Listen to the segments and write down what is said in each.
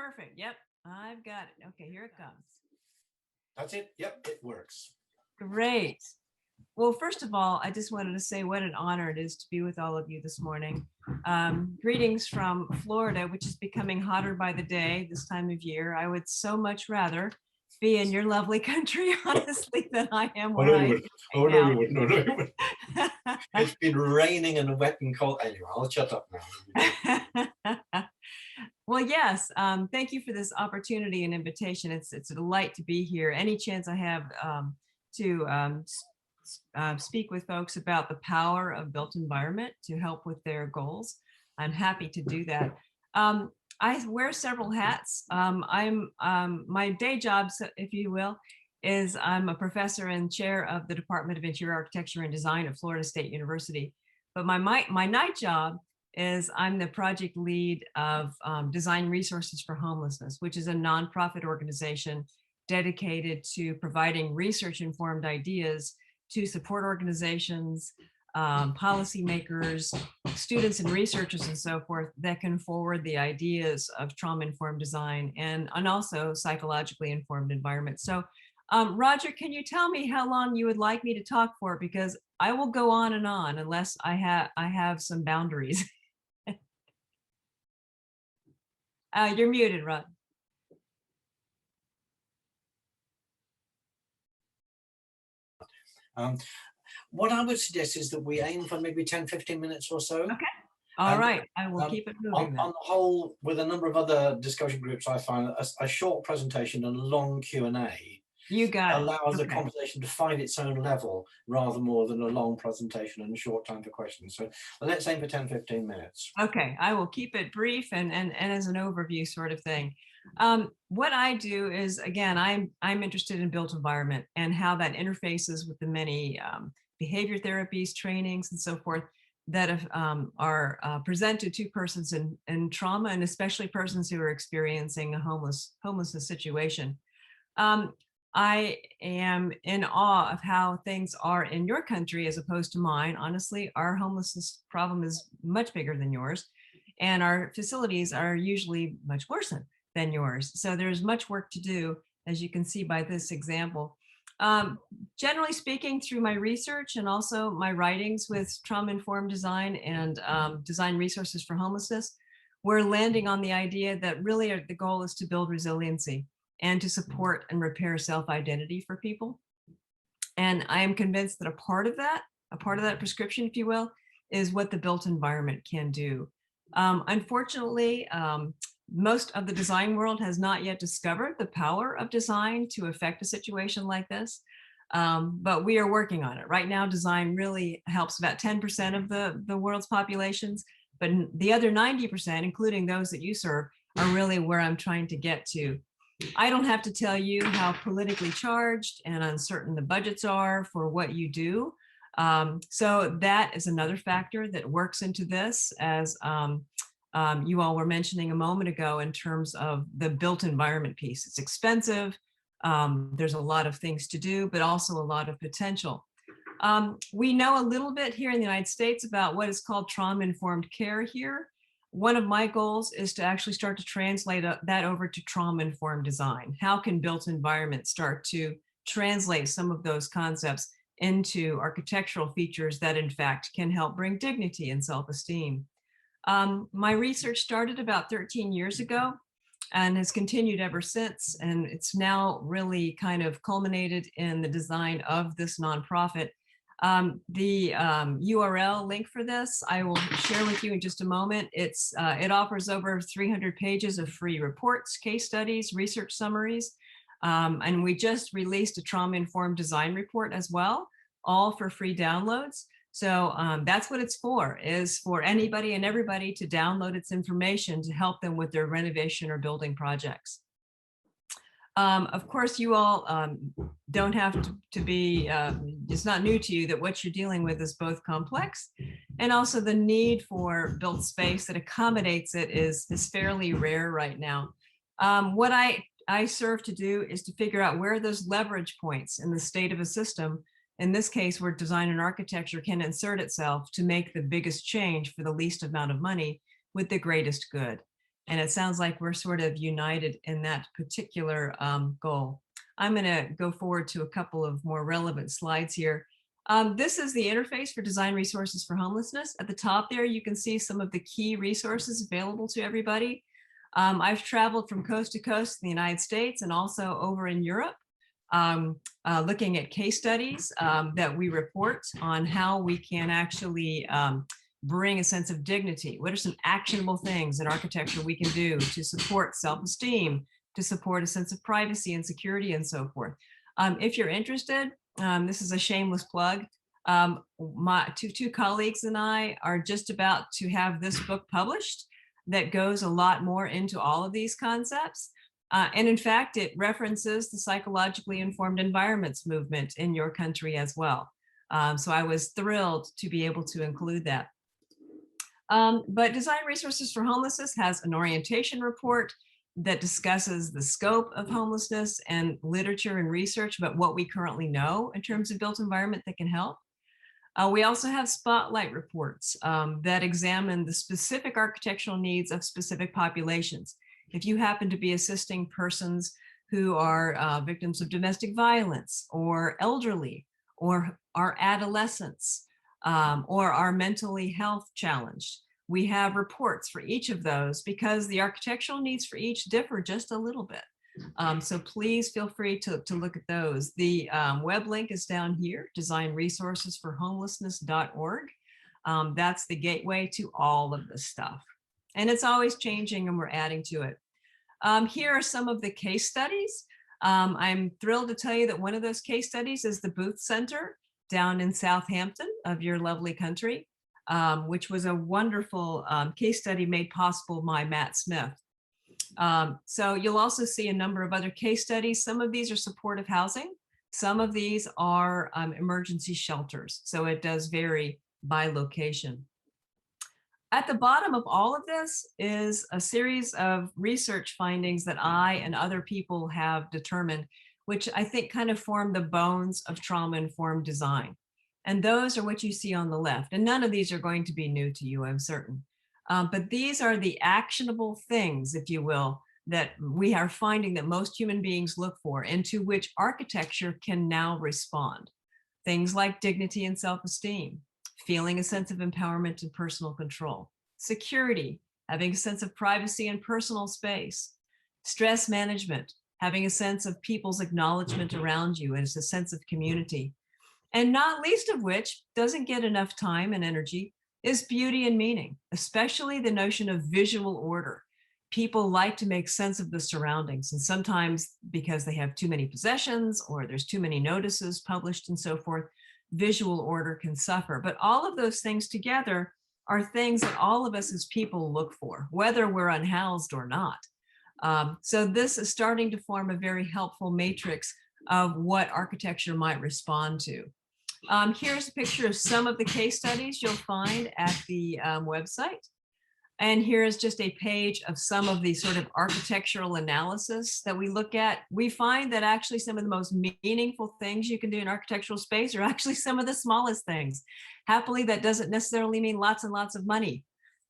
Perfect. Yep, I've got it. Okay, here it comes. That's it. Yep, it works. Great. Well, first of all, I just wanted to say what an honor it is to be with all of you this morning. Greetings from Florida, which is becoming hotter by the day this time of year. I would so much rather be in your lovely country, honestly, than I am where I am right no, you wouldn't. No, you wouldn't. It's been raining and wet and cold. Anyway, I'll shut up now. Well, yes, thank you for this opportunity and invitation. It's a delight to be here. Any chance I have to speak with folks about the power of built environment to help with their goals, I'm happy to do that. I wear several hats. My day job, if you will, is I'm a professor and chair of the Department of Interior Architecture and Design at Florida State University. But my night job is I'm the project lead of Desgn Resources for Homelessness, which is a nonprofit organization dedicated to providing research-informed ideas to support organizations, policymakers, students and researchers and so forth that can forward the ideas of trauma-informed design and also psychologically informed environment. So Roger, can you tell me how long you would like me to talk for? Because I will go on and on unless I have some boundaries. You're muted, Rod. What I would suggest is that we aim for maybe 10-15 minutes or so. Okay. All right. I will keep it moving. On the whole, with a number of other discussion groups, I find a short presentation and a long Q&A allows the conversation to find its own level rather more than a long presentation and a short time for questions. So let's aim for 10-15 minutes. Okay, I will keep it brief and as an overview sort of thing. What I do is, again, I'm interested in built environment and how that interfaces with the many behavior therapies, trainings, and so forth that are presented to persons in trauma, and especially persons who are experiencing a homelessness situation. I am in awe of how things are in your country as opposed to mine. Honestly, our homelessness problem is much bigger than yours, and our facilities are usually much worse than yours. So there's much work to do, as you can see by this example. Generally speaking, through my research and also my writings with trauma-informed design and Desgn Resources for Homelessness, we're landing on the idea that really the goal is to build resiliency and to support and repair self-identity for people. And I am convinced that a part of that prescription, if you will, is what the built environment can do. Unfortunately, most of the design world has not yet discovered the power of design to affect a situation like this, but we are working on it. Right now, design really helps about 10% of the world's populations, but the other 90%, including those that you serve, are really where I'm trying to get to. I don't have to tell you how politically charged and uncertain the budgets are for what you do. So that is another factor that works into this, as you all were mentioning a moment ago in terms of the built environment piece. It's expensive. There's a lot of things to do, but also a lot of potential. We know a little bit here in the United States about what is called trauma-informed care here. One of my goals is to actually start to translate that over to trauma-informed design. How can built environments start to translate some of those concepts into architectural features that in fact can help bring dignity and self-esteem? My research started about 13 years ago and has continued ever since, and it's now really kind of culminated in the design of this nonprofit. The URL link for this I will share with you in just a moment. It offers over 300 pages of free reports, case studies, research summaries, and we just released a trauma-informed design report as well, all for free downloads. So that's what it's for, is for anybody and everybody to download its information to help them with their renovation or building projects. Of course, you all don't have to be, it's not new to you that what you're dealing with is both complex and also the need for built space that accommodates it is fairly rare right now. What I serve to do is to figure out where those leverage points in the state of a system, in this case where design and architecture can insert itself to make the biggest change for the least amount of money with the greatest good. And it sounds like we're sort of united in that particular goal. I'm going to go forward to a couple of more relevant slides here. This is the interface for Design Resources for Homelessness. At the top there, you can see some of the key resources available to everybody. I've traveled from coast to coast in the United States and also over in Europe, looking at case studies that we report on how we can actually bring a sense of dignity. What are some actionable things in architecture we can do to support self-esteem, to support a sense of privacy and security and so forth. If you're interested, this is a shameless plug. My two colleagues and I are just about to have this book published that goes a lot more into all of these concepts. And in fact, it references the psychologically informed environments movement in your country as well. So I was thrilled to be able to include that. But Design Resources for Homelessness has an orientation report that discusses the scope of homelessness and literature and research about what we currently know in terms of built environment that can help. We also have spotlight reports that examine the specific architectural needs of specific populations. If you happen to be assisting persons who are victims of domestic violence or elderly or are adolescents or are mentally health challenged, we have reports for each of those because the architectural needs for each differ just a little bit. So please feel free to look at those. The web link is down here, designresourcesforhomelessness.org. That's the gateway to all of this stuff. And it's always changing and we're adding to it. Here are some of the case studies. I'm thrilled to tell you that one of those case studies is the Booth Center down in Southampton of your lovely country, which was a wonderful case study made possible by Matt Smith. So you'll also see a number of other case studies. Some of these are supportive housing. Some of these are emergency shelters. So it does vary by location. At the bottom of all of this is a series of research findings that I and other people have determined, which I think kind of form the bones of trauma-informed design. And those are what you see on the left. And none of these are going to be new to you, I'm certain. But these are the actionable things, if you will, that we are finding that most human beings look for and to which architecture can now respond. Things like dignity and self-esteem, feeling a sense of empowerment and personal control, security, having a sense of privacy and personal space, stress management, having a sense of people's acknowledgement around you as a sense of community. And not least of which doesn't get enough time and energy is beauty and meaning, especially the notion of visual order. People like to make sense of the surroundings, and sometimes because they have too many possessions or there's too many notices published and so forth, visual order can suffer. But all of those things together are things that all of us as people look for, whether we're unhoused or not. So this is starting to form a very helpful matrix of what architecture might respond to. Here's a picture of some of the case studies you'll find at the website. And here is just a page of some of the sort of architectural analysis that we look at. We find that actually some of the most meaningful things you can do in architectural space are actually some of the smallest things. Happily, that doesn't necessarily mean lots and lots of money.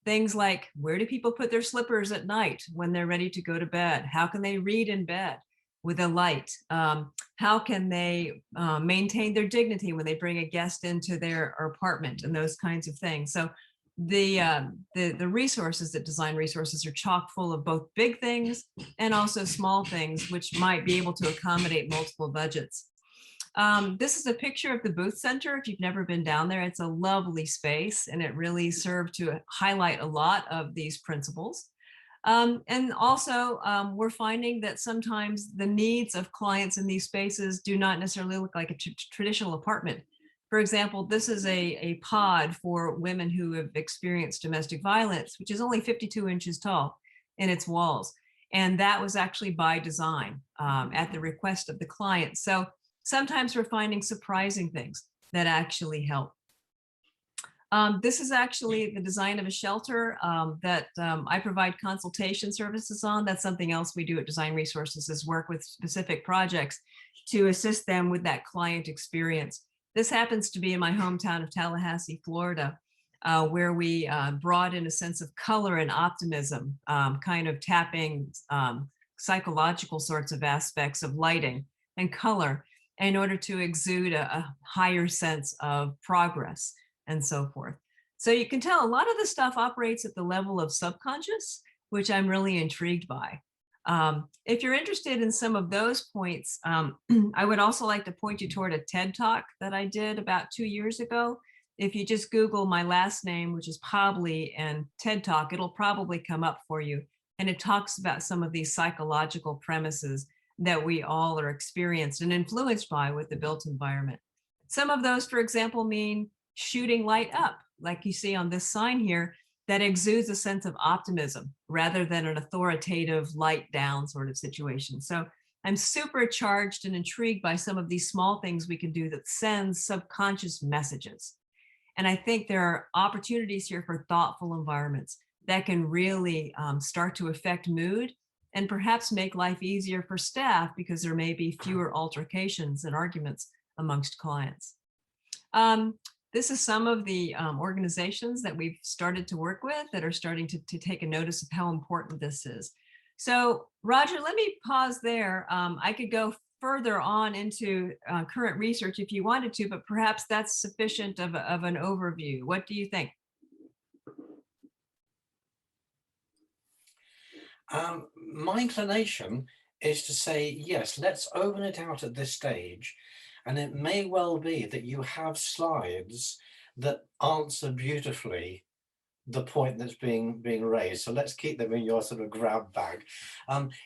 Things like, where do people put their slippers at night when they're ready to go to bed? How can they read in bed with a light? How can they maintain their dignity when they bring a guest into their apartment and those kinds of things? So the resources at Design Resources are chock full of both big things and also small things, which might be able to accommodate multiple budgets. This is a picture of the Booth Center. If you've never been down there, it's a lovely space and it really served to highlight a lot of these principles. And also, we're finding that sometimes the needs of clients in these spaces do not necessarily look like a traditional apartment. For example, this is a pod for women who have experienced domestic violence, which is only 52 inches tall in its walls. And that was actually by design at the request of the client. So sometimes we're finding surprising things that actually help. This is actually the design of a shelter that I provide consultation services on. That's something else we do at Design Resources, is work with specific projects to assist them with that client experience. This happens to be in my hometown of Tallahassee, Florida. where we brought in a sense of color and optimism, kind of tapping psychological sorts of aspects of lighting and color in order to exude a higher sense of progress and so forth. So you can tell a lot of the stuff operates at the level of subconscious, which I'm really intrigued by. If you're interested in some of those points, I would also like to point you toward a TED Talk that I did about 2 years ago. If you just Google my last name, which is Pable, and TED Talk, it'll probably come up for you. And it talks about some of these psychological premises that we all are experienced and influenced by with the built environment. Some of those, for example, mean shooting light up, like you see on this sign here, that exudes a sense of optimism rather than an authoritative light down sort of situation. So I'm super charged and intrigued by some of these small things we can do that sends subconscious messages. And I think there are opportunities here for thoughtful environments that can really start to affect mood and perhaps make life easier for staff because there may be fewer altercations and arguments amongst clients. This is some of the organizations that we've started to work with that are starting to take a notice of how important this is. So Roger, let me pause there. I could go further on into current research if you wanted to, but perhaps that's sufficient of an overview. What do you think? My inclination is to say, yes, let's open it out at this stage. And it may well be that you have slides that answer beautifully the point that's being raised. So let's keep them in your sort of grab bag.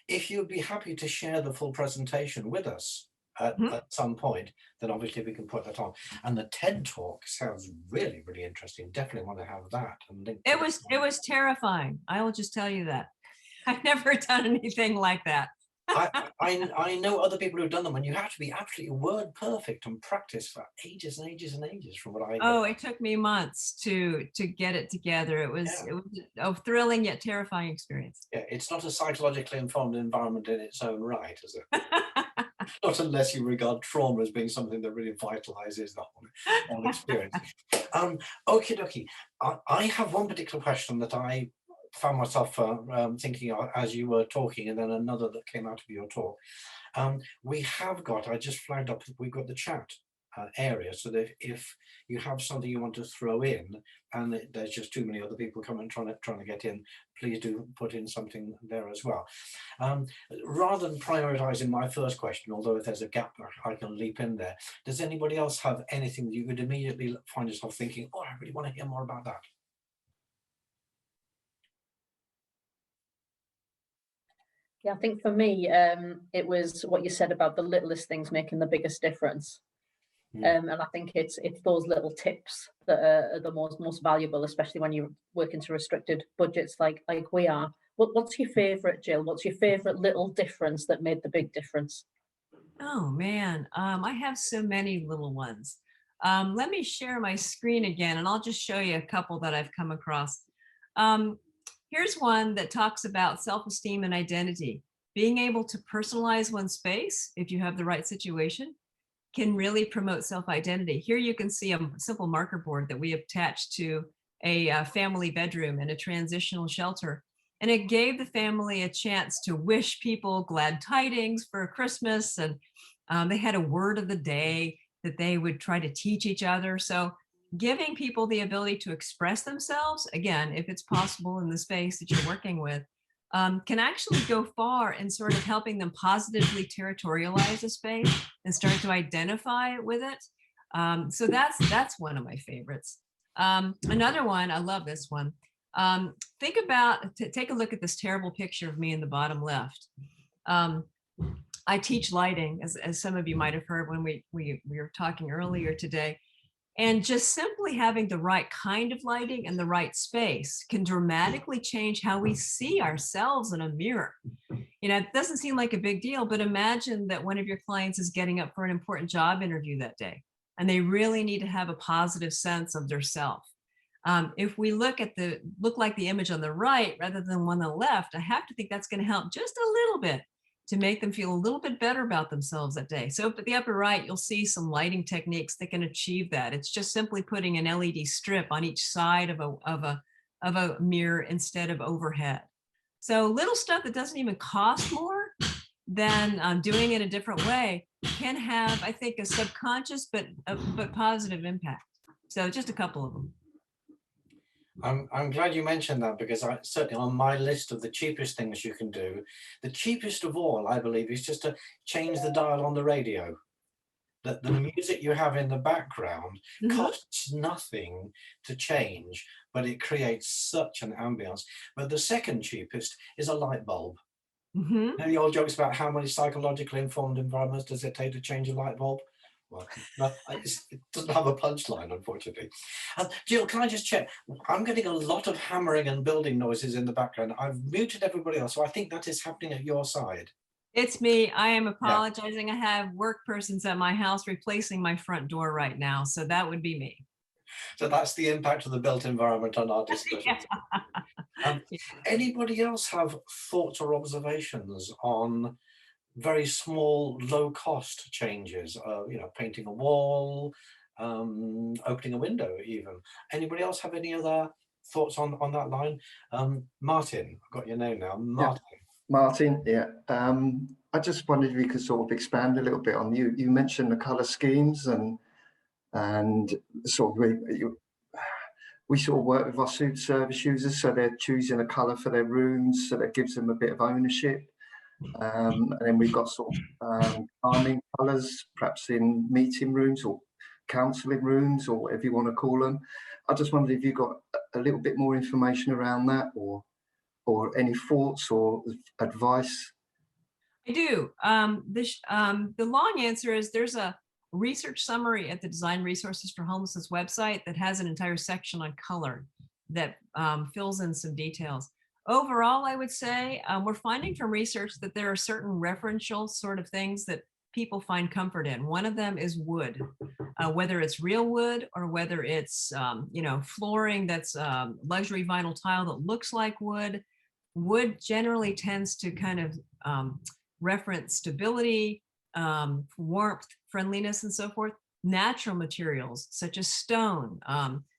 If you'd be happy to share the full presentation with us at some point, then obviously we can put that on. And the TED Talk sounds really, really interesting. Definitely want to have that. And link it was terrifying. I will just tell you that. I've never done anything like that. I know other people who've done them, and you have to be absolutely word perfect and practice for ages and ages and ages from what I know. Oh, it took me months to get it together. It was a thrilling yet terrifying experience. Yeah, it's not a psychologically informed environment in its own right, is it? Not unless you regard trauma as being something that really vitalizes the whole experience. Okie dokie. I have one particular question that I found myself thinking of as you were talking, and then another that came out of your talk. We have got, I just flagged up, we've got the chat area, so that if you have something you want to throw in and there's just too many other people coming trying to get in, please do put in something there as well. Rather than prioritizing my first question, although if there's a gap I can leap in there, does anybody else have anything that you would immediately find yourself thinking, oh, I really want to hear more about that? Yeah, I think for me, it was what you said about the littlest things making the biggest difference. And I think it's those little tips that are the most valuable, especially when you're working to restricted budgets like we are. What's your favorite, Jill? What's your favorite little difference that made the big difference? Oh man, I have so many little ones. Let me share my screen again, and I'll just show you a couple that I've come across. Here's one that talks about self-esteem and identity. Being able to personalize one's space, if you have the right situation, can really promote self-identity. Here you can see a simple marker board that we attached to a family bedroom in a transitional shelter. And it gave the family a chance to wish people glad tidings for Christmas. And they had a word of the day that they would try to teach each other. So giving people the ability to express themselves, again, if it's possible in the space that you're working with, can actually go far in sort of helping them positively territorialize a space and start to identify with it. So that's one of my favorites. Another one, I love this one. Think about, take a look at this terrible picture of me in the bottom left. I teach lighting, as some of you might have heard when we were talking earlier today. And just simply having the right kind of lighting and the right space can dramatically change how we see ourselves in a mirror. You know, it doesn't seem like a big deal, but imagine that one of your clients is getting up for an important job interview that day, and they really need to have a positive sense of their self. If we look like the image on the right rather than one on the left, I have to think that's going to help just a little bit to make them feel a little bit better about themselves that day. So at the upper right, you'll see some lighting techniques that can achieve that. It's just simply putting an LED strip on each side of a mirror instead of overhead. So little stuff that doesn't even cost more than doing it a different way can have, I think, a subconscious but positive impact. So just a couple of them. I'm glad you mentioned that, because certainly on my list of the cheapest things you can do, the cheapest of all, I believe, is just to change the dial on the radio. That the music you have in the background costs nothing to change, but it creates such an ambience. But the second cheapest is a light bulb. You know the old jokes about how many psychologically informed environments does it take to change a light bulb? Well, no, it doesn't have a punchline, unfortunately. Jill, can I just check? I'm getting a lot of hammering and building noises in the background. I've muted everybody else, so I think that is happening at your side. It's me. I am apologizing. Yeah. I have work persons at my house replacing my front door right now, so that would be me. So that's the impact of the built environment on our discussion. Anybody else have thoughts or observations on very small, low-cost changes? You know, painting a wall, opening a window, even. Anybody else have any other thoughts on that line? Martin, I've got your name now. Martin. Yeah. Martin, yeah. I just wondered if you could sort of expand a little bit on you mentioned the colour schemes and sort of we sort of work with our food service users, so they're choosing a colour for their rooms, so that gives them a bit of ownership. And then we've got sort of calming colours, perhaps in meeting rooms or counselling rooms or whatever you want to call them. I just wondered if you got a little bit more information around that, or any thoughts or advice? I do. The long answer is there's a research summary at the Desgn Resources for Homelessness website that has an entire section on color that fills in some details. Overall, I would say we're finding from research that there are certain referential sort of things that people find comfort in. One of them is wood, whether it's real wood or whether it's you know, flooring that's luxury vinyl tile that looks like wood. Wood generally tends to kind of reference stability, warmth, friendliness, and so forth. Natural materials such as stone.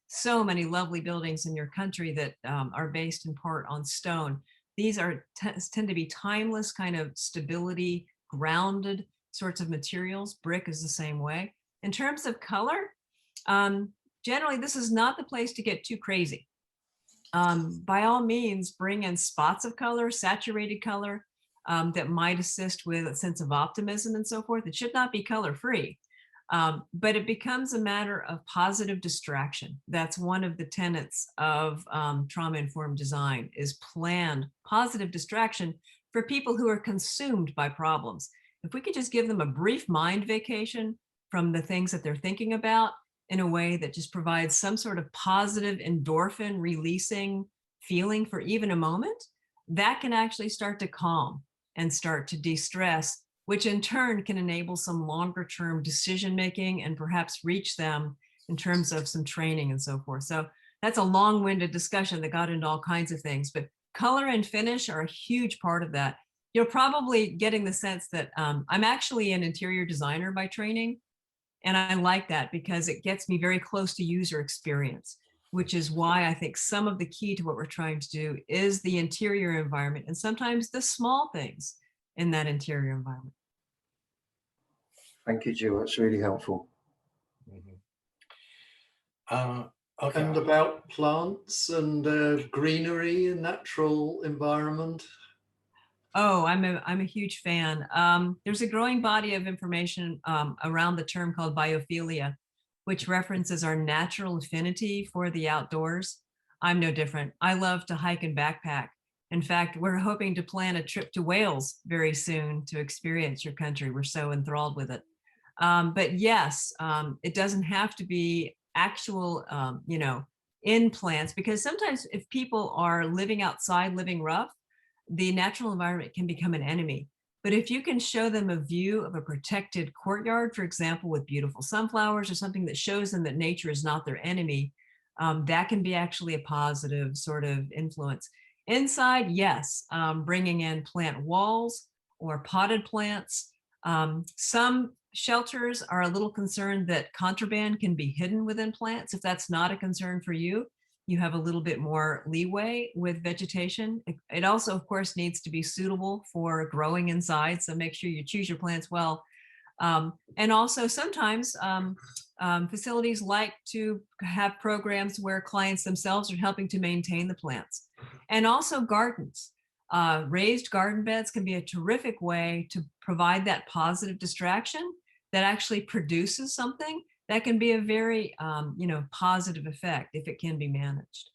So many lovely buildings in your country that are based in part on stone. These are tend to be timeless, kind of stability, grounded sorts of materials. Brick is the same way. In terms of color, generally this is not the place to get too crazy. By all means, bring in spots of color, saturated color, that might assist with a sense of optimism and so forth. It should not be color free, but it becomes a matter of positive distraction. That's one of the tenets of trauma-informed design, is planned positive distraction for people who are consumed by problems. If we could just give them a brief mind vacation from the things that they're thinking about in a way that just provides some sort of positive endorphin releasing feeling for even a moment, that can actually start to calm and start to de-stress, which in turn can enable some longer term decision making and perhaps reach them in terms of some training and so forth. So that's a long-winded discussion that got into all kinds of things, but color and finish are a huge part of that. You're probably getting the sense that I'm actually an interior designer by training. And I like that because it gets me very close to user experience, which is why I think some of the key to what we're trying to do is the interior environment and sometimes the small things in that interior environment. Thank you, Jill. That's really helpful. Okay. And about plants and greenery and natural environment. Oh, I'm a huge fan. There's a growing body of information around the term called biophilia, which references our natural affinity for the outdoors. I'm no different. I love to hike and backpack. In fact, we're hoping to plan a trip to Wales very soon to experience your country. We're so enthralled with it. But yes, it doesn't have to be actual, you know, in plants, because sometimes if people are living outside, living rough, the natural environment can become an enemy. But if you can show them a view of a protected courtyard, for example, with beautiful sunflowers or something that shows them that nature is not their enemy, that can be actually a positive sort of influence. Inside, yes, bringing in plant walls, or potted plants. Some shelters are a little concerned that contraband can be hidden within plants. If that's not a concern for you, you have a little bit more leeway with vegetation. It also, of course, needs to be suitable for growing inside. So make sure you choose your plants well. And also sometimes facilities like to have programs where clients themselves are helping to maintain the plants. And also gardens. Raised garden beds can be a terrific way to provide that positive distraction that actually produces something that can be a very, positive effect if it can be managed.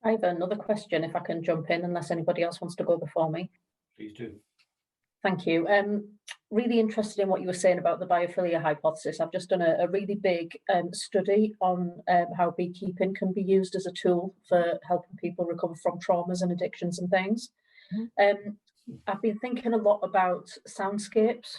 I have another question, if I can jump in, unless anybody else wants to go before me. Please do. Thank you. Really interested in what you were saying about the biophilia hypothesis. I've just done a really big study on how beekeeping can be used as a tool for helping people recover from traumas and addictions and things. I've been thinking a lot about soundscapes.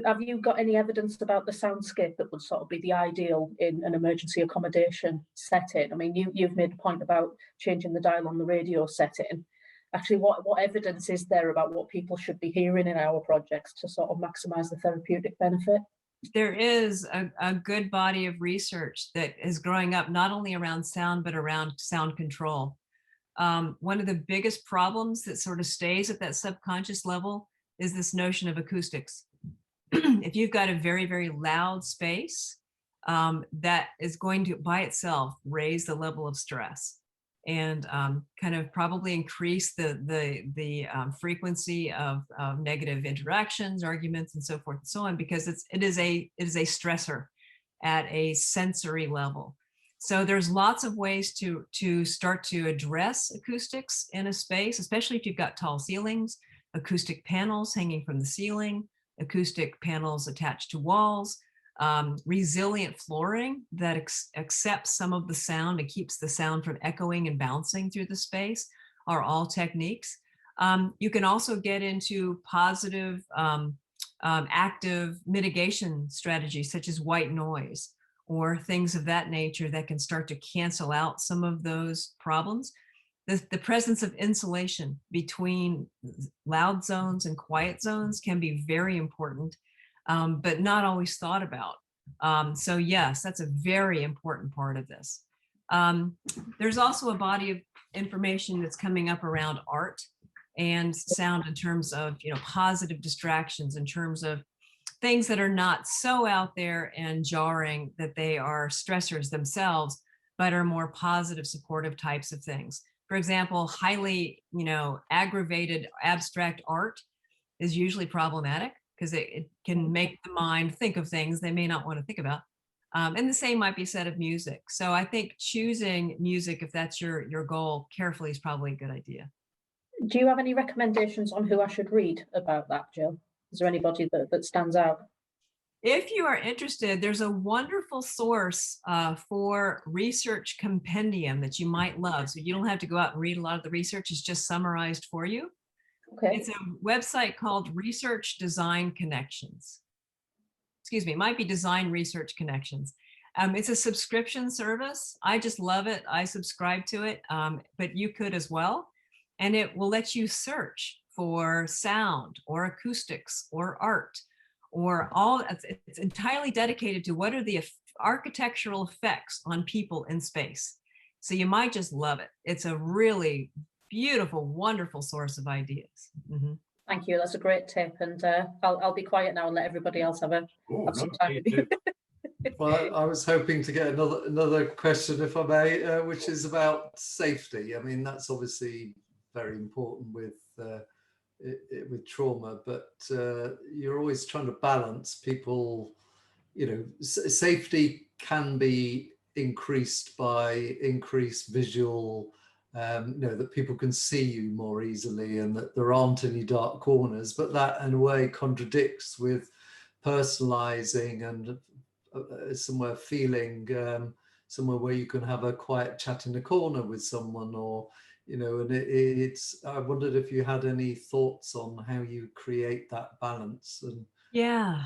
Have you got any evidence about the soundscape that would sort of be the ideal in an emergency accommodation setting? I mean, you've made a point about changing the dial on the radio setting. Actually, what evidence is there about what people should be hearing in our projects to sort of maximize the therapeutic benefit? There is a good body of research that is growing up not only around sound, but around sound control. One of the biggest problems that sort of stays at that subconscious level is this notion of acoustics. If you've got a very, very loud space, that is going to by itself raise the level of stress and kind of probably increase the frequency of negative interactions, arguments, and so forth and so on, because it is a stressor at a sensory level. So there's lots of ways to start to address acoustics in a space, especially if you've got tall ceilings, acoustic panels hanging from the ceiling, acoustic panels attached to walls, resilient flooring that accepts some of the sound and keeps the sound from echoing and bouncing through the space are all techniques. You can also get into positive, active mitigation strategies such as white noise or things of that nature that can start to cancel out some of those problems. The presence of insulation between loud zones and quiet zones can be very important, but not always thought about. So yes, that's a very important part of this. There's also a body of information that's coming up around art and sound in terms of, positive distractions, in terms of things that are not so out there and jarring that they are stressors themselves, but are more positive, supportive types of things. For example, highly, aggravated abstract art is usually problematic because it can make the mind think of things they may not want to think about. And the same might be said of music. So I think choosing music, if that's your goal, carefully is probably a good idea. Do you have any recommendations on who I should read about that, Jill? Is there anybody that stands out? If you are interested, there's a wonderful source for research compendium that you might love. So you don't have to go out and read a lot of the research. It's just summarized for you. Okay. It's a website called Research Design Connections. Excuse me, it might be Design Research Connections. It's a subscription service. I just love it. I subscribe to it, but you could as well. And it will let you search for sound or acoustics or art or all. It's entirely dedicated to what are the architectural effects on people in space. So you might just love it. It's a really beautiful, wonderful source of ideas. Mm-hmm. Thank you. That's a great tip. And I'll be quiet now and let everybody else have some time. Well, I was hoping to get another question, if I may, which is about safety. I mean, that's obviously very important with trauma, but you're always trying to balance people. Safety can be increased by increased visual. That people can see you more easily and that there aren't any dark corners, but that in a way contradicts with personalizing and somewhere where you can have a quiet chat in the corner with someone, or and I wondered if you had any thoughts on how you create that balance. And yeah,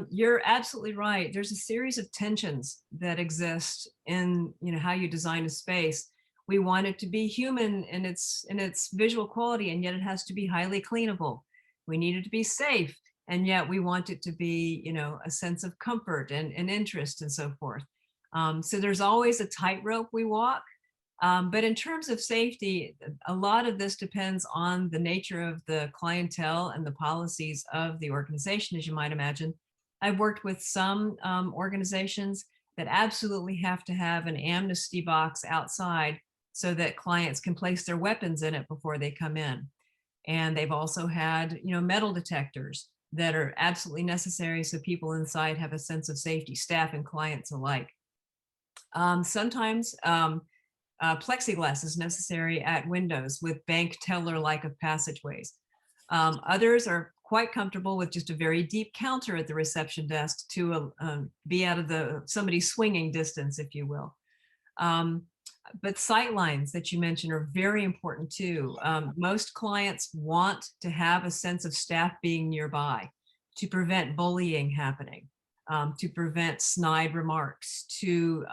you're absolutely right. There's a series of tensions that exist in how you design a space. We want it to be human in its visual quality, and yet it has to be highly cleanable. We need it to be safe, and yet we want it to be, you know, a sense of comfort and interest and so forth. So there's always a tightrope we walk. But in terms of safety, a lot of this depends on the nature of the clientele and the policies of the organization, as you might imagine. I've worked with some organizations that absolutely have to have an amnesty box outside so that clients can place their weapons in it before they come in. And they've also had, you know, metal detectors that are absolutely necessary so people inside have a sense of safety, staff and clients alike. Sometimes plexiglass is necessary at windows with bank teller-like of passageways. Others are quite comfortable with just a very deep counter at the reception desk to be out of somebody's swinging distance, if you will. But sight lines that you mentioned are very important too. Most clients want to have a sense of staff being nearby to prevent bullying happening, to prevent snide remarks, to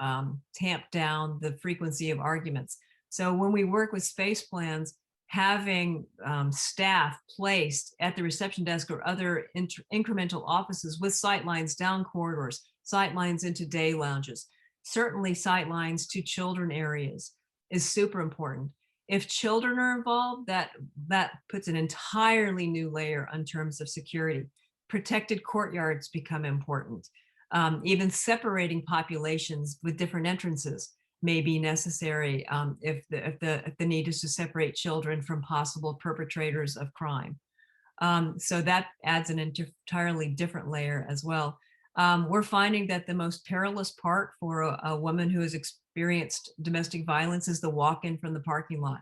tamp down the frequency of arguments. So when we work with space plans, having staff placed at the reception desk or other incremental offices with sight lines down corridors, sight lines into day lounges, certainly sight lines to children areas is super important. If children are involved, that puts an entirely new layer in terms of security. Protected courtyards become important. Even separating populations with different entrances may be necessary if the need is to separate children from possible perpetrators of crime. So that adds an entirely different layer as well. We're finding that the most perilous part for a woman who has experienced domestic violence is the walk-in from the parking lot.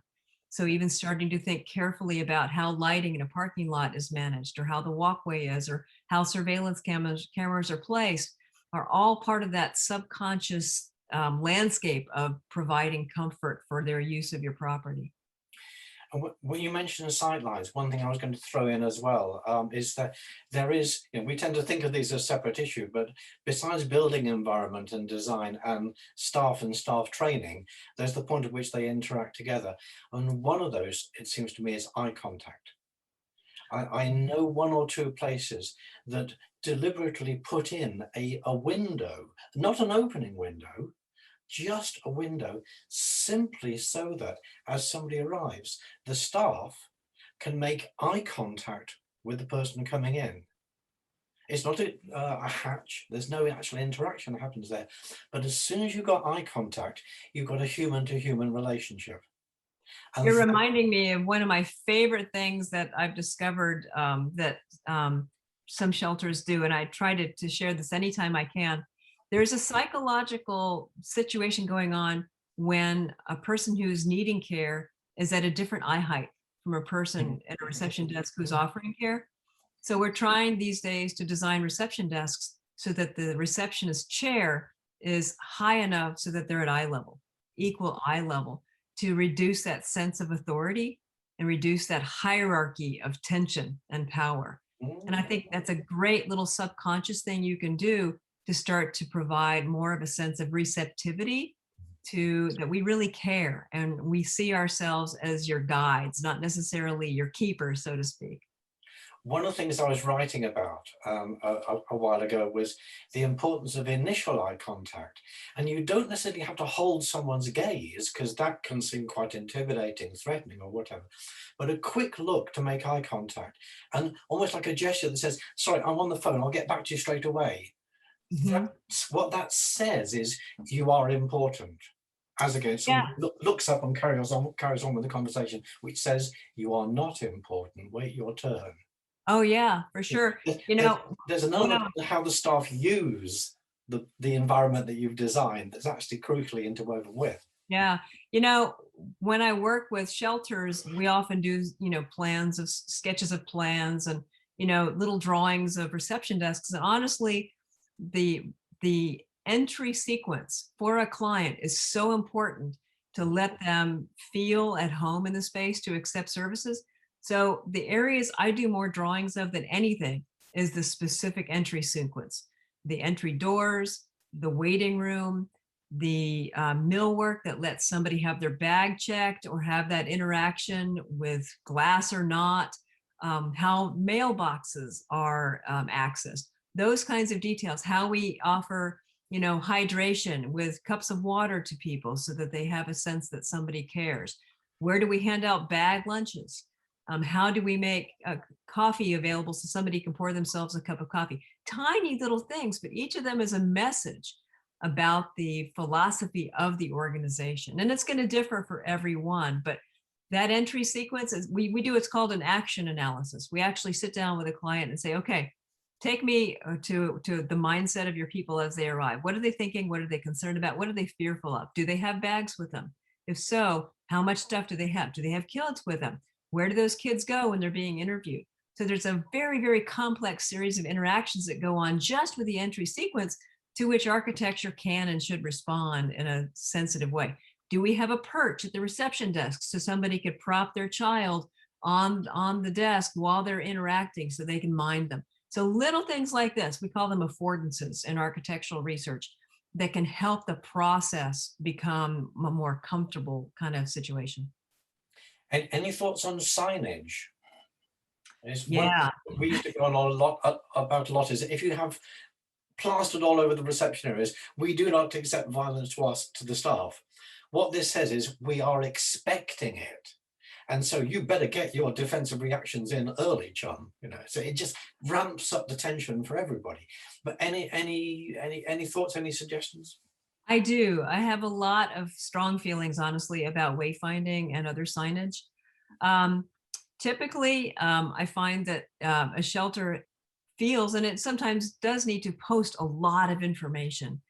So even starting to think carefully about how lighting in a parking lot is managed, or how the walkway is, or how surveillance cameras are placed, are all part of that subconscious landscape of providing comfort for their use of your property. And when you mentioned sightlines, one thing I was going to throw in as well is that there is, you know, we tend to think of these as a separate issue, but besides building environment and design and staff training, there's the point at which they interact together. And one of those, it seems to me, is eye contact. I know one or two places that deliberately put in a window, not an opening window, just a window, simply so that as somebody arrives, the staff can make eye contact with the person coming in. It's not a hatch, there's no actual interaction that happens there. But as soon as you've got eye contact, you've got a human-to-human relationship. And you're reminding me of one of my favorite things that I've discovered that some shelters do, and I try to share this anytime I can. There's a psychological situation going on when a person who's needing care is at a different eye height from a person at a reception desk who's offering care. So we're trying these days to design reception desks so that the receptionist chair is high enough so that they're at eye level, equal eye level, to reduce that sense of authority and reduce that hierarchy of tension and power. And I think that's a great little subconscious thing you can do to start to provide more of a sense of receptivity to that we really care and we see ourselves as your guides, not necessarily your keepers, so to speak. One of the things I was writing about a while ago was the importance of initial eye contact. And you don't necessarily have to hold someone's gaze, because that can seem quite intimidating, threatening, or whatever. But a quick look to make eye contact, and almost like a gesture that says, sorry, I'm on the phone, I'll get back to you straight away. What that says is you are important. As again, someone looks up and carries on with the conversation, which says you are not important, wait your turn. Oh yeah, for sure. You know, there's another how the staff use the environment that you've designed that's actually crucially interwoven with. Yeah, you know, when I work with shelters, we often do, you know, plans of sketches of plans and, you know, little drawings of reception desks. And honestly, the entry sequence for a client is so important to let them feel at home in the space to accept services. So the areas I do more drawings of than anything is the specific entry sequence, the entry doors, the waiting room, the millwork that lets somebody have their bag checked or have that interaction with glass or not, how mailboxes are accessed, those kinds of details, how we offer, you know, hydration with cups of water to people so that they have a sense that somebody cares. Where do we hand out bag lunches? How do we make coffee available so somebody can pour themselves a cup of coffee? Tiny little things, but each of them is a message about the philosophy of the organization. And it's going to differ for everyone, but that entry sequence is, we do what's called an action analysis. We actually sit down with a client and say, okay, take me to the mindset of your people as they arrive. What are they thinking? What are they concerned about? What are they fearful of? Do they have bags with them? If so, how much stuff do they have? Do they have kids with them? Where do those kids go when they're being interviewed? So there's a very, very complex series of interactions that go on just with the entry sequence, to which architecture can and should respond in a sensitive way. Do we have a perch at the reception desk so somebody could prop their child on the desk while they're interacting so they can mind them? So little things like this, we call them affordances in architectural research, that can help the process become a more comfortable kind of situation. Any thoughts on signage? Yeah. We used to go on about a lot is if you have plastered all over the reception areas, we do not accept violence to the staff. What this says is we are expecting it. And so you better get your defensive reactions in early, chum. You know, so it just ramps up the tension for everybody. But any thoughts, any suggestions? I do. I have a lot of strong feelings, honestly, about wayfinding and other signage. Typically, I find that a shelter feels, and it sometimes does need to post a lot of information.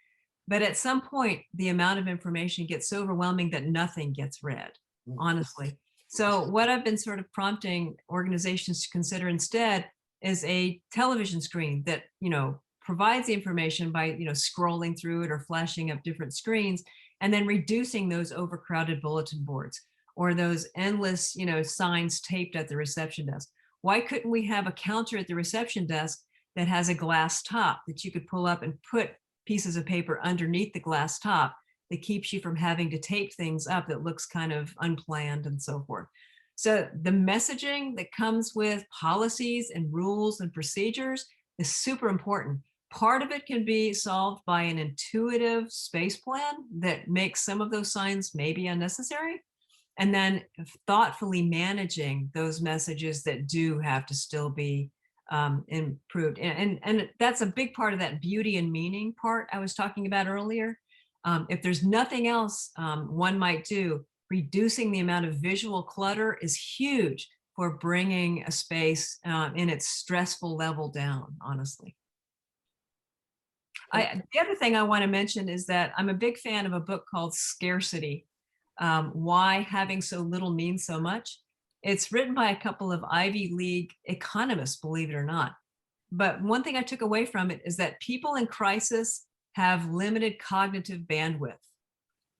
But at some point, the amount of information gets so overwhelming that nothing gets read, honestly. So what I've been sort of prompting organizations to consider instead is a television screen that, you know, provides the information by, you know, scrolling through it or flashing up different screens, and then reducing those overcrowded bulletin boards or those endless, you know, signs taped at the reception desk. Why couldn't we have a counter at the reception desk that has a glass top that you could pull up and put pieces of paper underneath the glass top that keeps you from having to tape things up that looks kind of unplanned and so forth? So the messaging that comes with policies and rules and procedures is super important. Part of it can be solved by an intuitive space plan that makes some of those signs maybe unnecessary, and then thoughtfully managing those messages that do have to still be improved. And that's a big part of that beauty and meaning part I was talking about earlier. If there's nothing else one might do, reducing the amount of visual clutter is huge for bringing a space in its stressful level down, honestly. The other thing I want to mention is that I'm a big fan of a book called Scarcity, Why Having So Little Means So Much. It's written by a couple of Ivy League economists, believe it or not. But one thing I took away from it is that people in crisis have limited cognitive bandwidth.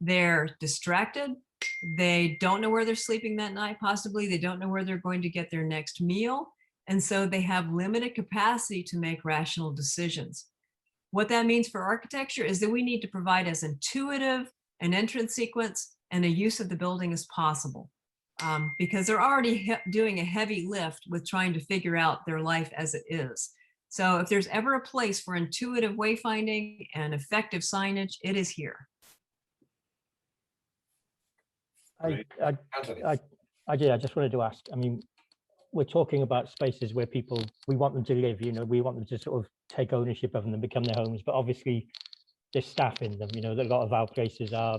They're distracted. They don't know where they're sleeping that night, possibly. They don't know where they're going to get their next meal. And so they have limited capacity to make rational decisions. What that means for architecture is that we need to provide as intuitive an entrance sequence and a use of the building as possible, because they're already doing a heavy lift with trying to figure out their life as it is. So if there's ever a place for intuitive wayfinding and effective signage, it is here. I just wanted to ask, I mean, we're talking about spaces where people, we want them to live, you know, we want them to sort of take ownership of them and become their homes, but obviously there's staff in them, you know, a lot of our places are,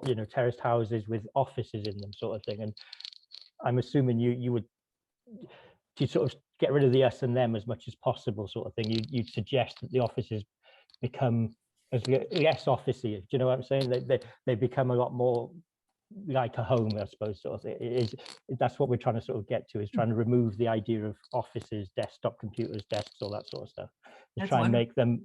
you know, terraced houses with offices in them, sort of thing. And I'm assuming you would, to sort of get rid of the us and them as much as possible, sort of thing. You'd suggest that the offices become less officey. Do you know what I'm saying? They become a lot more like a home, I suppose. Sort of. That's what we're trying to sort of get to, is trying to remove the idea of offices, desktop computers, desks, all that sort of stuff. To try and make them